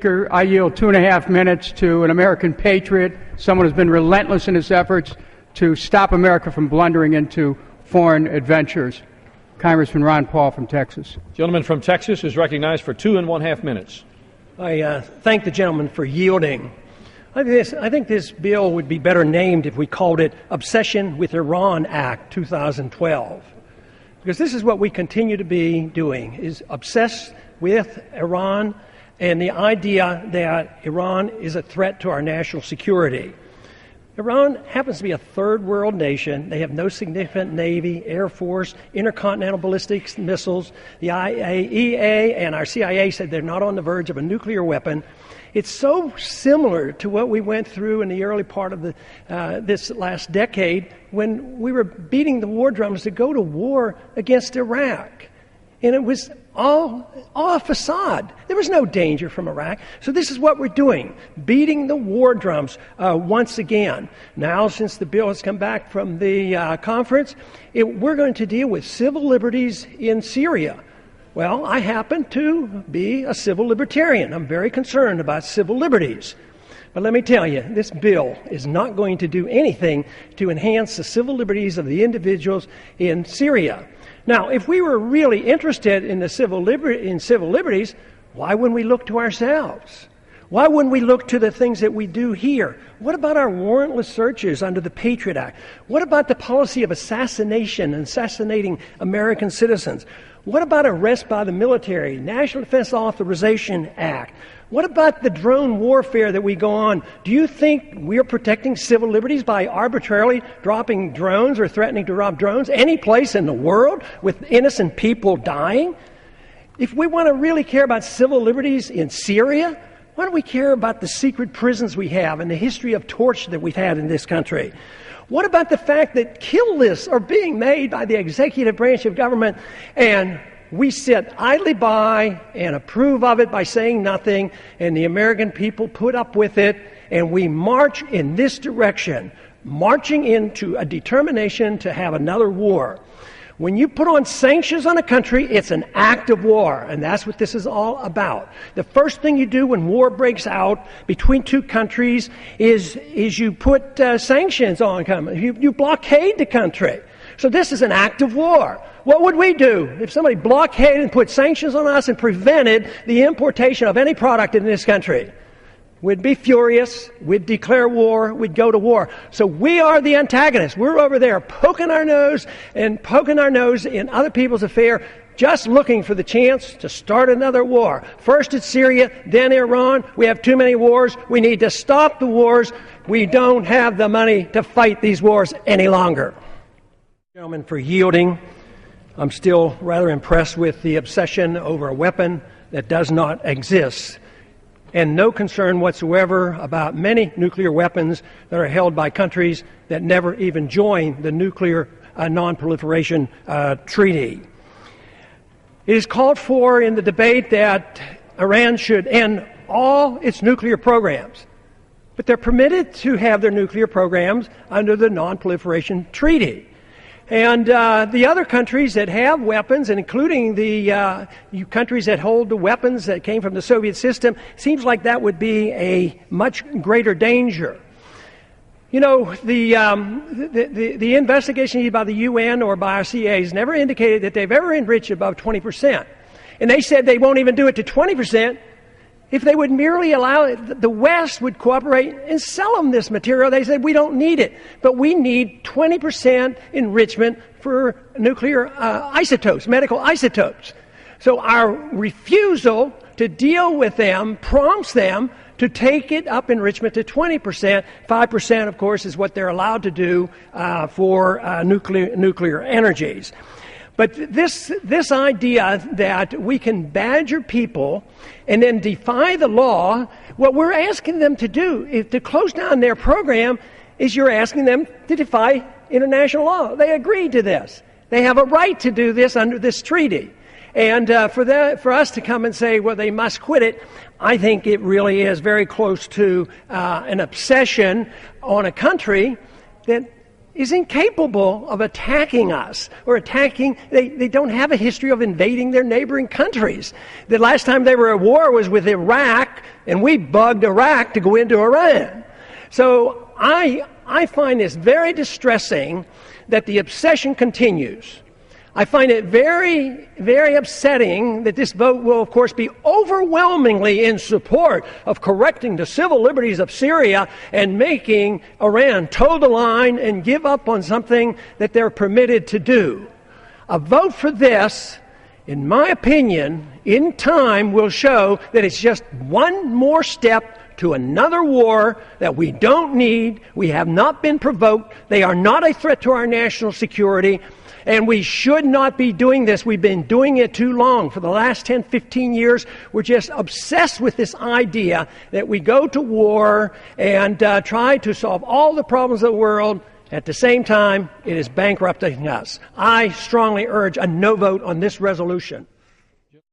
I yield 2.5 minutes to an American patriot, someone who's been relentless in his efforts to stop America from blundering into foreign adventures. Congressman Ron Paul from Texas. The gentleman from Texas is recognized for 2.5 minutes. I thank the gentleman for yielding. I think this bill would be better named if we called it Obsession with Iran Act 2012. Because this is what we continue to be doing, is obsessed with Iran and the idea that Iran is a threat to our national security. Iran happens to be a third world nation. They have no significant Navy, Air Force, intercontinental ballistic missiles. The IAEA and our CIA said they're not on the verge of a nuclear weapon. It's so similar to what we went through in the early part of this last decade when we were beating the war drums to go to war against Iraq. And it was all a facade. There was no danger from Iraq. So this is what we're doing, beating the war drums once again. Now, since the bill has come back from the conference, we're going to deal with civil liberties in Syria. Well, I happen to be a civil libertarian. I'm very concerned about civil liberties. But let me tell you, this bill is not going to do anything to enhance the civil liberties of the individuals in Syria. Now, if we were really interested in the civil liberties, why wouldn't we look to ourselves? Why wouldn't we look to the things that we do here? What about our warrantless searches under the Patriot Act? What about the policy of assassination and assassinating American citizens? What about arrest by the military, National Defense Authorization Act? What about the drone warfare that we go on? Do you think we're protecting civil liberties by arbitrarily dropping drones or threatening to drop drones any place in the world with innocent people dying? If we want to really care about civil liberties in Syria, why don't we care about the secret prisons we have and the history of torture that we've had in this country? What about the fact that kill lists are being made by the executive branch of government and we sit idly by and approve of it by saying nothing, and the American people put up with it, and we march in this direction, marching into a determination to have another war. When you put on sanctions on a country, it's an act of war, and that's what this is all about. The first thing you do when war breaks out between two countries is you put sanctions on them. You blockade the country. So this is an act of war. What would we do if somebody blockaded and put sanctions on us and prevented the importation of any product in this country? We'd be furious. We'd declare war. We'd go to war. So we are the antagonists. We're over there poking our nose in other people's affair, just looking for the chance to start another war. First it's Syria, then Iran. We have too many wars. We need to stop the wars. We don't have the money to fight these wars any longer. Gentlemen, for yielding. I'm still rather impressed with the obsession over a weapon that does not exist, and no concern whatsoever about many nuclear weapons that are held by countries that never even joined the Nuclear Non-Proliferation Treaty. It is called for in the debate that Iran should end all its nuclear programs, but they're permitted to have their nuclear programs under the Non-Proliferation Treaty. And the other countries that have weapons, and including the countries that hold the weapons that came from the Soviet system, seems like that would be a much greater danger. You know, the investigation by the UN or by our CIA has never indicated that they've ever enriched above 20%. And they said they won't even do it to 20%. If they would merely allow it, the West would cooperate and sell them this material. They said, we don't need it, but we need 20% enrichment for nuclear isotopes, medical isotopes. So our refusal to deal with them prompts them to take it up enrichment to 20%. 5%, of course, is what they're allowed to do for nuclear energies. But this idea that we can badger people and then defy the law, what we're asking them to do, if to close down their program, is you're asking them to defy international law. They agreed to this. They have a right to do this under this treaty. And for us to come and say, well, they must quit it, I think it really is very close to an obsession on a country that is incapable of attacking us or attacking. They don't have a history of invading their neighboring countries. The last time they were at war was with Iraq, and we bugged Iraq to go into Iran. So I find this very distressing that the obsession continues. I find it very, very upsetting that this vote will, of course, be overwhelmingly in support of correcting the civil liberties of Syria and making Iran toe the line and give up on something that they're permitted to do. A vote for this, in my opinion, in time will show that it's just one more step to another war that we don't need. We have not been provoked. They are not a threat to our national security. And we should not be doing this. We've been doing it too long. For the last 10, 15 years, we're just obsessed with this idea that we go to war and try to solve all the problems of the world. At the same time, it is bankrupting us. I strongly urge a no vote on this resolution.